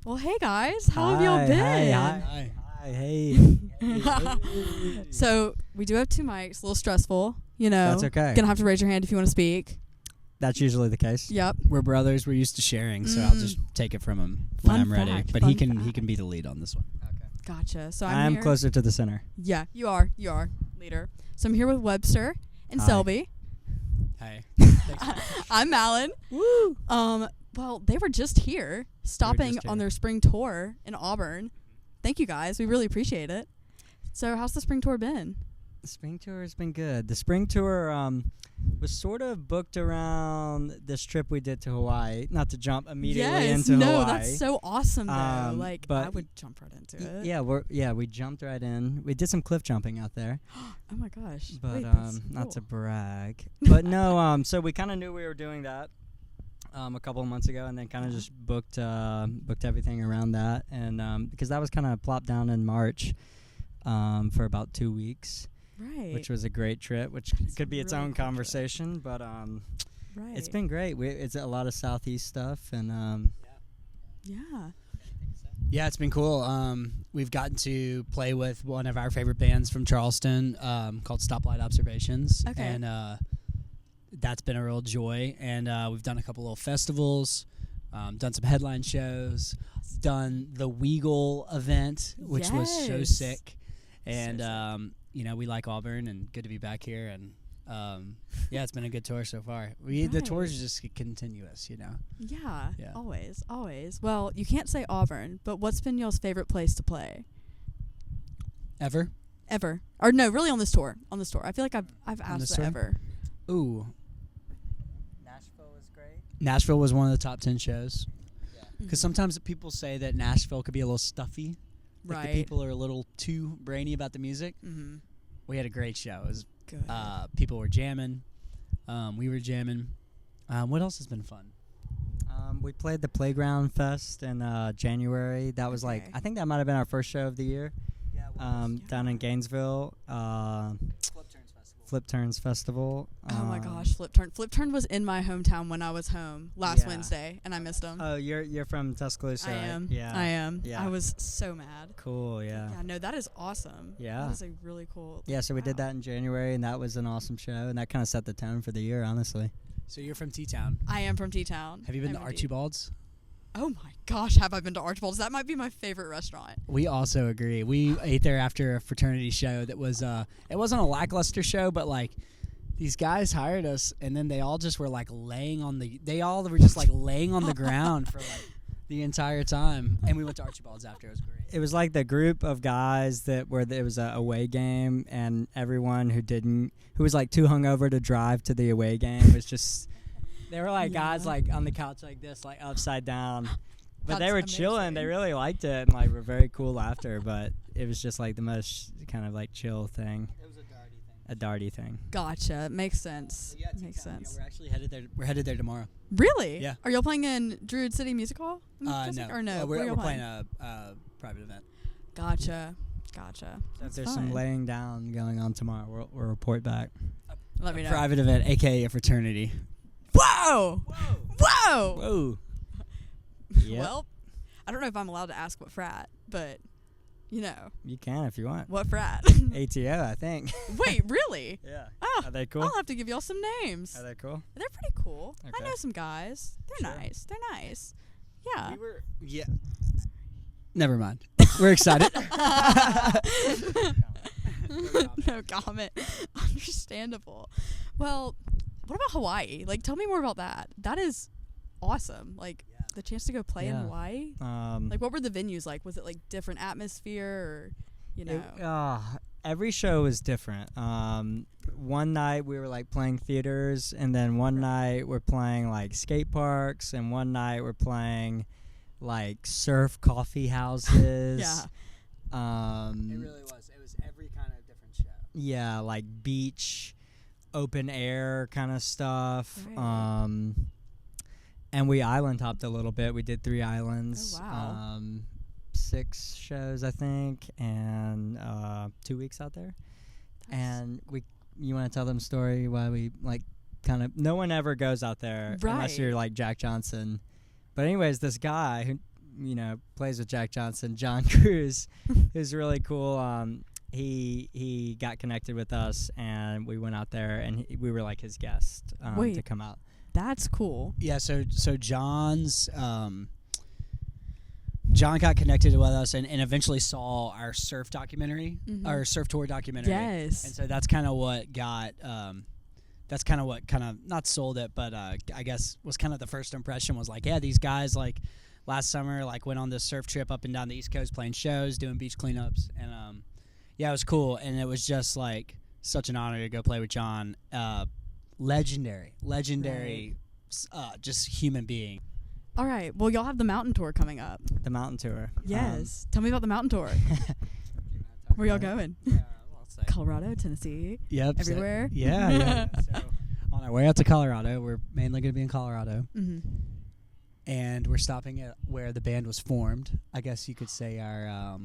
Well, hey guys, how have y'all been? Hi. Hey. So we do have 2 mics. A little stressful, you know. That's okay. Gonna have to raise your hand if you want to speak. That's usually the case. Yep. We're brothers. We're used to sharing, so I'll just take it from him when Fun I'm ready. fact, But fun he can fact. be the lead on this one. Gotcha. So I'm here. closer to the center. Yeah, you are leader. So I'm here with Webster and Hi. Selby. Hi. I'm Mallen. Woo! Well, they were just here, stopping just on here. their spring tour in Auburn. Thank you guys. We really appreciate it. So how's the spring tour been? The spring tour has been good. The spring tour was sort of booked around this trip we did to Hawaii. Not to jump immediately into Hawaii. That's so awesome though. Like but I would jump right into it. Yeah, we jumped right in. We did some cliff jumping out there. Oh my gosh. But Wait, that's not cool. to brag. But no, so we kind of knew we were doing that a couple of months ago, and then kind of just booked everything around that, and because that was kind of plopped down in March for about 2 weeks, Right. which was a great trip, which That's could be its really own cool trip. conversation, but Right. it's been great. It's a lot of southeast stuff, and Yeah. Yeah, it's been cool. We've gotten to play with one of our favorite bands from Charleston called Stoplight Observations. Okay. And that's been a real joy. And we've done a couple little festivals, done some headline shows, done the Weagle event, which was so Yes. sick. And, So we like Auburn and good to be back here. And, yeah, it's been a good tour so far. The tour is just continuous, Yeah. Yeah. Always. Well, you can't say Auburn, but what's been y'all's favorite place to play Ever? ever? Or no, really on this tour. I feel like I've asked this that tour? ever. Ooh. Nashville was great. Nashville was one of the top 10 shows. Yeah. Because sometimes people say that Nashville could be a little stuffy. Like Right. the people are a little too brainy about the music. Mm-hmm. We had a great show. It was, Good. people were jamming. We were jamming. What else has been fun? We played the Playground Fest in January. That was Okay. I think that might have been our first show of the year. Yeah, Down in Gainesville. Flip Turns Festival. Oh my gosh, Flip Turn. Flip Turn was in my hometown when I was home last Yeah. Wednesday, and I missed them. Oh, you're from Tuscaloosa, I right? am. Yeah. I am. Yeah. I was so mad. Cool, Yeah, yeah. no, that is awesome. Yeah. That is a really cool. Yeah, so we did wow. that in January, and that was an awesome show, and that kind of set the tone for the year, honestly. So you're from T-Town. I am from T-Town. Have you been I'm to indeed. Archibald's? Oh my gosh, have I been to Archibald's? That might be my favorite restaurant. We also agree. We ate there after a fraternity show that was, it wasn't a lackluster show, but like, these guys hired us, and then they all just were like laying on the ground for like the entire time. And we went to Archibald's after. It was great. It was like the group of guys it was a away game, and everyone who was like too hungover to drive to the away game was just, they were like guys Yeah. like on the couch like this, like upside down. But they That's were chilling. amazing. They really liked it and like were very cool after. But it was just like the most kind of like chill thing, It was a darty thing. a darty thing. Gotcha. Makes sense. Yeah, Makes T-Town. sense. Yeah, we're actually headed there. We're headed there tomorrow. Really? Yeah. Are y'all playing in Druid City Music Hall? No. Or no? We're Where y'all playing a private event. Gotcha. So if That's there's fun. some laying down going on tomorrow, we'll report back. Let me know. Private event, aka a fraternity. Whoa! Whoa! Whoa. Yep. Well, I don't know if I'm allowed to ask what frat, but You can if you want. what frat? ATO, I think. Wait, really? Yeah. Oh, Are they cool? I'll have to give y'all some names. Are they cool? They're pretty cool. I Okay. know some guys. They're Sure. nice. They're nice. Yeah. Yeah. Never mind. We're excited. No comment. Understandable. Well, what about Hawaii? Like, tell me more about that. That is awesome. Like, the chance to go play in Yeah. Hawaii. Like, what were the venues like? Was it like different atmosphere, or every show was different. One night we were like playing theaters, and then one night we're playing like skate parks, and one night we're playing like surf coffee houses. Yeah. It really was. It was every kind of different show. Yeah, like beach, open air kind of stuff. Right. And we island hopped a little bit. We did 3 islands. Oh, wow. 6 shows, I think, and 2 weeks out there. And you want to tell them a story why we like kind of, no one ever goes out there unless Right. you're like Jack Johnson. But anyways, this guy who plays with Jack Johnson, John Cruz, who's really cool. He got connected with us, and we went out there, and we were like his guest to come out. That's cool. Yeah, so John got connected with us and eventually saw our surf documentary, our surf tour documentary. Yes. And so that's kind of what got, not sold it, but I guess was kind of the first impression was like, yeah, these guys like last summer like went on this surf trip up and down the East Coast playing shows, doing beach cleanups. And yeah, it was cool. And it was just like such an honor to go play with John. Legendary, Right. Just human being. All right. Well, y'all have the mountain tour coming up. The mountain tour. Yes. Tell me about the mountain tour. Where y'all going? Colorado, Tennessee. Yep. Everywhere. Yeah. So on our way out to Colorado, we're mainly going to be in Colorado. Mm-hmm. And we're stopping at where the band was formed. I guess you could say our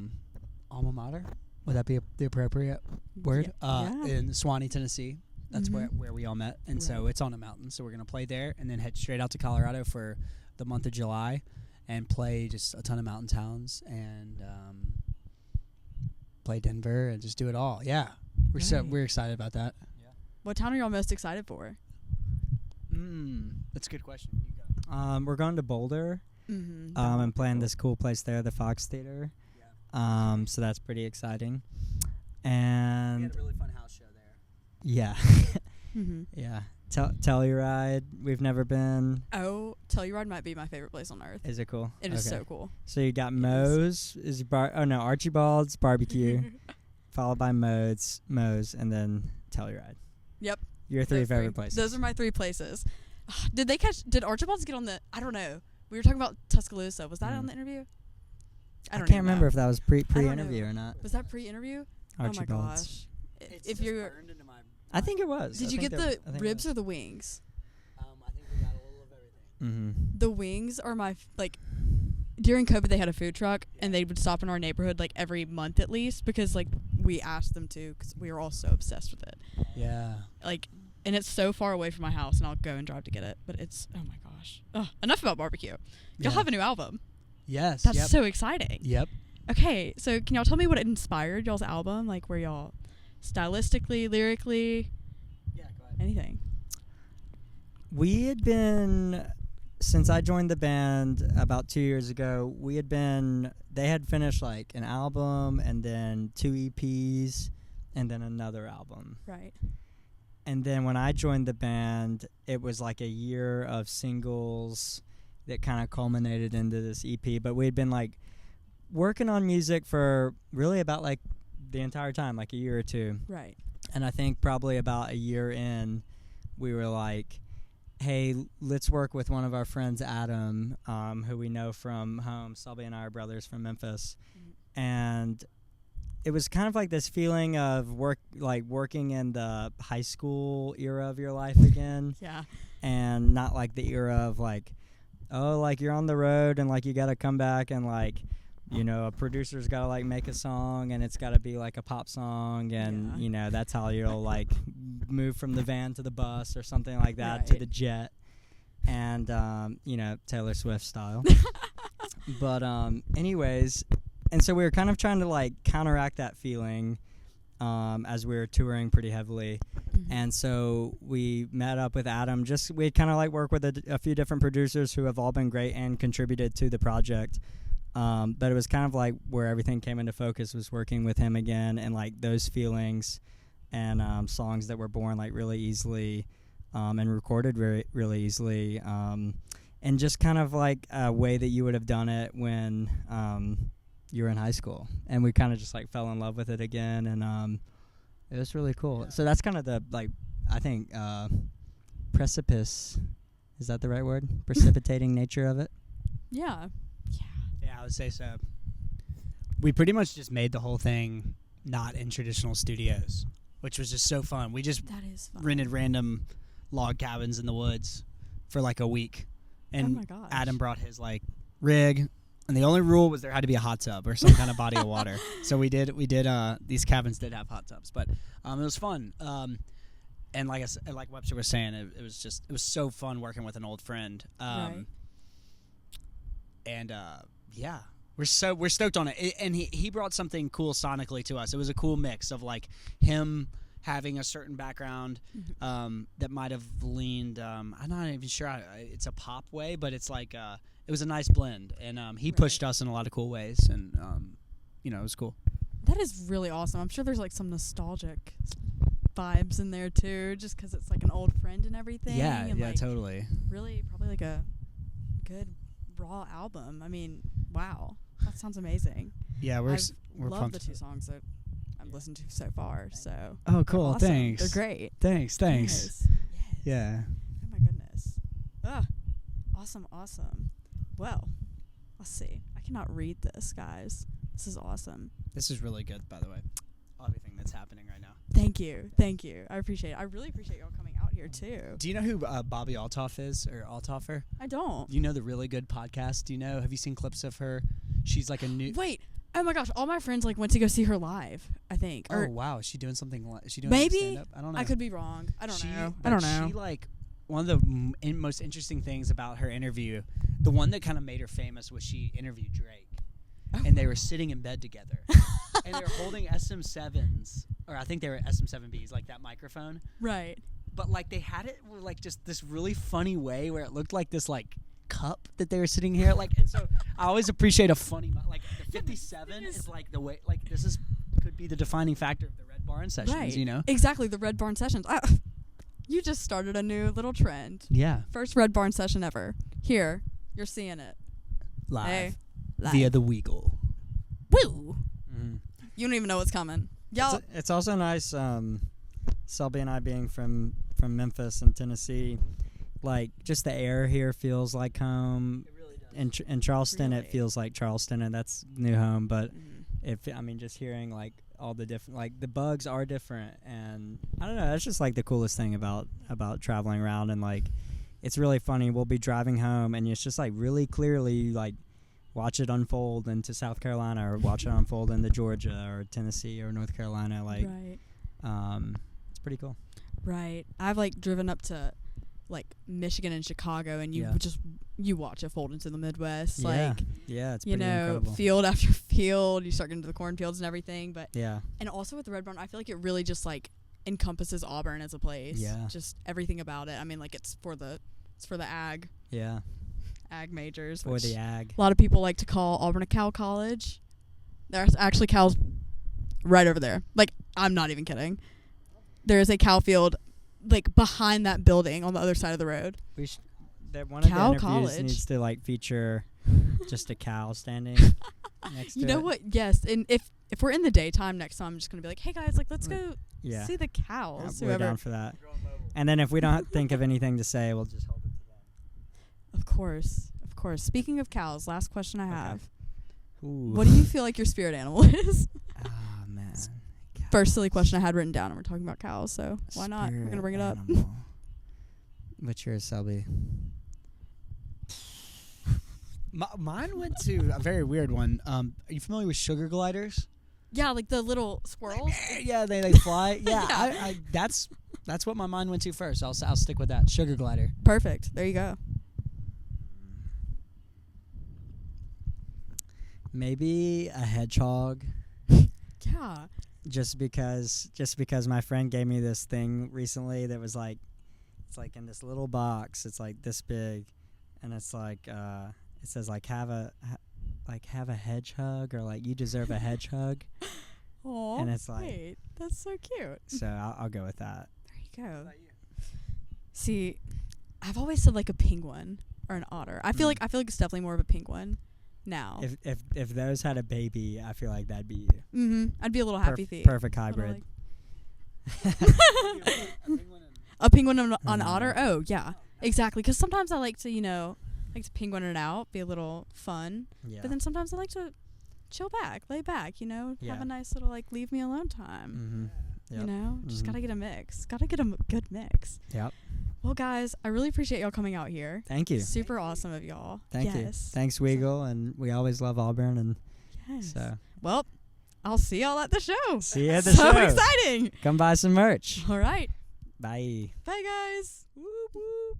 alma mater. Would that be the appropriate word? Yeah. In Suwanee, Tennessee. That's where we all met. And so it's on a mountain. So we're going to play there and then head straight out to Colorado for the month of July and play just a ton of mountain towns and play Denver and just do it all. Yeah. We're excited about that. Yeah. What town are y'all most excited for? That's a good question. You go. We're going to Boulder. And playing this cool place there, the Fox Theater. Yeah. So that's pretty exciting. And we had a really fun house show there. Yeah. Yeah. Telluride, we've never been. Oh, Telluride might be my favorite place on earth. Is it cool? It is so cool. So you got Moe's, Archibald's Barbecue, followed by Moe's, and then Telluride. Yep. Your three favorite places. Those are my three places. Did Archibald's get on the, I don't know. We were talking about Tuscaloosa. Was that on the interview? I can't remember if that was pre-interview or not. Was that pre-interview? Archibald's. Oh my gosh. If you're burned into my I think it was. Did you get the ribs or the wings? I think we got a little of everything. The wings are my during COVID they had a food truck and they would stop in our neighborhood like every month at least because like we asked them to because we were all so obsessed with it. Yeah. And it's so far away from my house and I'll go and drive to get it. But it's oh my gosh. Enough about barbecue. Y'all have a new album. Yes. That's so exciting. Yep. Okay, so can y'all tell me what inspired y'all's album? Like where y'all stylistically, lyrically, go ahead. anything. We had been, since I joined the band about 2 years ago, they had finished like an album and then 2 EPs and then another album. Right. And then when I joined the band, it was like a year of singles that kind of culminated into this EP. But we had been like working on music for really about like the entire time, like a year or two. Right. And I think probably about a year in, we were like, hey, let's work with one of our friends, Adam, who we know from home. Selby and I are brothers from Memphis. And it was kind of like this feeling of working in the high school era of your life again. Yeah. And not like the era of like, oh, like you're on the road and like you got to come back and like, a producer's got to like make a song and it's got to be like a pop song and, that's how you'll like move from the van to the bus or something like that to the jet and, Taylor Swift style. But anyways, and so we were kind of trying to like counteract that feeling as we were touring pretty heavily. And so we met up with Adam. We kind of like work with a few different producers who have all been great and contributed to the project. But it was kind of like where everything came into focus was working with him again and like those feelings and songs that were born like really easily and recorded really easily and just kind of like a way that you would have done it when you were in high school. And we kind of just like fell in love with it again and it was really cool. Yeah. So that's kind of the like I think precipice, is that the right word? Precipitating nature of it? Yeah. Yeah, I would say so. We pretty much just made the whole thing not in traditional studios, which was just so fun. We just rented random log cabins in the woods for like a week. And Adam brought his like rig, and the only rule was there had to be a hot tub or some kind of body of water. So we did these cabins did have hot tubs, but it was fun. And like like Webster was saying, it was so fun working with an old friend. And Yeah. We're stoked on it. And he brought something cool sonically to us. It was a cool mix of like him having a certain background that might have leaned I'm not even sure it's a pop way, but it's like it was a nice blend, and he pushed us in a lot of cool ways, and it was cool. That is really awesome. I'm sure there's like some nostalgic vibes in there too, just because it's like an old friend and everything. Yeah, and yeah, like totally. Really, probably like a good raw album. I mean, wow, that sounds amazing. Yeah, we're love pumped. the 2 songs that I've listened to so far. So oh, cool. awesome. Thanks. They're great. Thanks. Yes. Yeah. Oh my goodness. Awesome. Well, let's see. I cannot read this, guys. This is awesome. This is really good, by the way. Everything that's happening right now. Thank you. I appreciate it. I really appreciate y'all coming out here too. Do you know who Bobby Althoff is, or Althofer? I don't. Do you know the Really Good podcast? Do you know? Have you seen clips of her? She's like a new. Wait. Oh my gosh! All my friends like went to go see her live. I think. Oh wow! Is she doing something? Is she doing maybe? Stand-up? I don't know. I could be wrong. I don't know. She like one of the most interesting things about her interview, the one that kind of made her famous was she interviewed Drake, and they were sitting in bed together, and they were holding SM7s, or I think they were SM7Bs, like that microphone. Right. But like they had it like just this really funny way where it looked like this like cup that they were sitting here like, and so I always appreciate a funny like the 57 is like the way like this is could be the defining factor of the Red Barn sessions, right. you know? Exactly, the Red Barn sessions. You just started a new little trend. Yeah. First Red Barn session ever. Here, you're seeing it. Live. Hey, Via the Weagle. Woo! Mm-hmm. You don't even know what's coming. Y'all. It's also nice, Selby and I being from Memphis and Tennessee, like just the air here feels like home. It really does. In Charleston, Really? it feels like Charleston, and that's new home. But just hearing like all the different, like the bugs are different, and I don't know. That's just like the coolest thing about traveling around, and like it's really funny. We'll be driving home, and it's just like really clearly like watch it unfold into South Carolina, or watch it unfold into Georgia or Tennessee or North Carolina. Like, right. It's pretty cool. Right. I've like driven up to like Michigan and Chicago, and you watch it fold into the Midwest. Yeah. Like, Yeah, it's you pretty know, incredible. field after field. You start getting to the cornfields and everything. But Yeah. and also with the Red Barn, I feel like it really just like encompasses Auburn as a place. Yeah. Just everything about it. I mean, like it's for the ag Yeah. majors. For which the ag. a lot of people like to call Auburn a cow college. There's actually cows right over there. Like, I'm not even kidding. There is a cow field like behind that building on the other side of the road. One of the Cow interviews college. needs to like feature just a cow standing next to You know it. what? Yes, and if we're in the daytime next time, I'm just gonna be like, hey guys, like let's go Yeah. see the cows. We're Whoever. down for that. And then if we don't think of anything to say, we'll just hold it to them. Of course. Speaking of cows, last question I have. Ooh. What do you feel like your spirit animal is? Ah, man. First silly question I had written down, and we're talking about cows, so why not? We're gonna bring it up. What's yours, Selby? Mine went to a very weird one. Are you familiar with sugar gliders? Yeah, like the little squirrels. Yeah, they fly. Yeah, Yeah. I that's what my mind went to first. I'll stick with that. Sugar glider. Perfect. There you go. Maybe a hedgehog. Yeah. Just because my friend gave me this thing recently that was like, it's like in this little box. It's like this big, and it's like it says like have a hedgehog, or like you deserve a hedgehog. Oh, And it's like- wait, that's so cute. So I'll go with that. There you go. See, I've always said like a penguin or an otter. I feel like it's definitely more of a penguin now. If those had a baby, I feel like that'd be I'd be a little happy thief. perfect Little, hybrid. like- a penguin and an otter. Oh yeah, exactly. Because sometimes I like to penguin it out, be a little fun. Yeah. But then sometimes I like to chill back, lay back. Have Yeah. a nice little like leave me alone time. Yep. Just Mhm. gotta get a mix. Gotta get a good mix. Yep. Well, guys, I really appreciate y'all coming out here. Thank you. Super awesome of y'all. Thank you. Yes. Thanks, Weagle, and we always love Auburn, and Yes. so Well, I'll see y'all at the show. see you at the so show. exciting. Come buy some merch. All right. Bye. Bye, guys. Whoop, whoop.